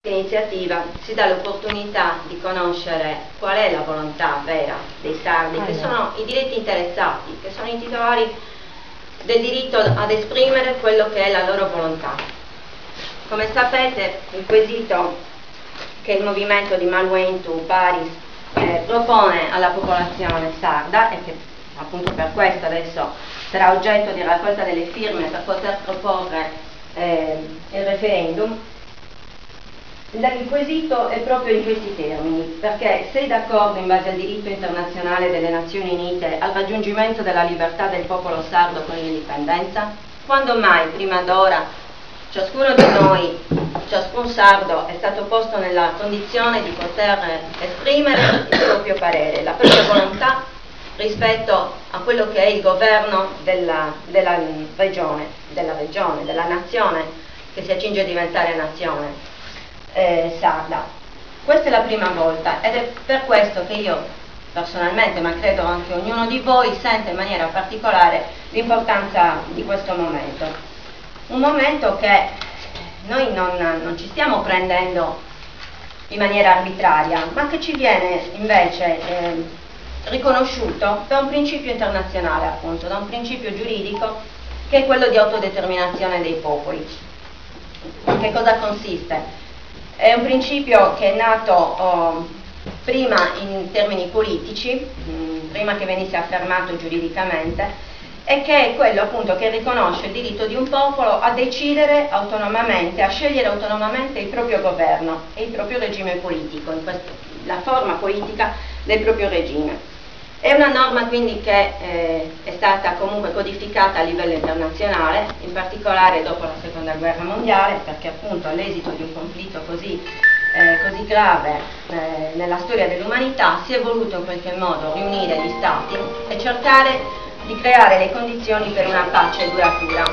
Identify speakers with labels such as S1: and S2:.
S1: L'iniziativa si dà l'opportunità di conoscere qual è la volontà vera dei sardi, che sono i diretti interessati, che sono i titolari del diritto ad esprimere quello che è la loro volontà. Come sapete, il quesito che il movimento di Malwentu Paris propone alla popolazione sarda, e che appunto per questo adesso sarà oggetto di raccolta delle firme per poter proporre il referendum, il quesito è proprio in questi termini, perché sei d'accordo in base al diritto internazionale delle Nazioni Unite al raggiungimento della libertà del popolo sardo con l'indipendenza? Quando mai, prima d'ora, ciascuno di noi, ciascun sardo è stato posto nella condizione di poter esprimere il proprio parere, la propria volontà rispetto a quello che è il governo della regione, della nazione che si accinge a diventare nazione sarda. Questa è la prima volta ed è per questo che io personalmente, ma credo anche ognuno di voi, sente in maniera particolare l'importanza di questo momento. Un momento che noi non ci stiamo prendendo in maniera arbitraria, ma che ci viene invece riconosciuto da un principio internazionale, appunto, da un principio giuridico che è quello di autodeterminazione dei popoli. In che cosa consiste? È un principio che è nato prima in termini politici, prima che venisse affermato giuridicamente, e che è quello appunto che riconosce il diritto di un popolo a decidere autonomamente, a scegliere autonomamente il proprio governo e il proprio regime politico, la forma politica del proprio regime. È una norma quindi che è stata comunque codificata a livello internazionale, in particolare dopo la seconda guerra mondiale, perché appunto all'esito di un conflitto così grave nella storia dell'umanità si è voluto in qualche modo riunire gli stati e cercare di creare le condizioni per una pace duratura.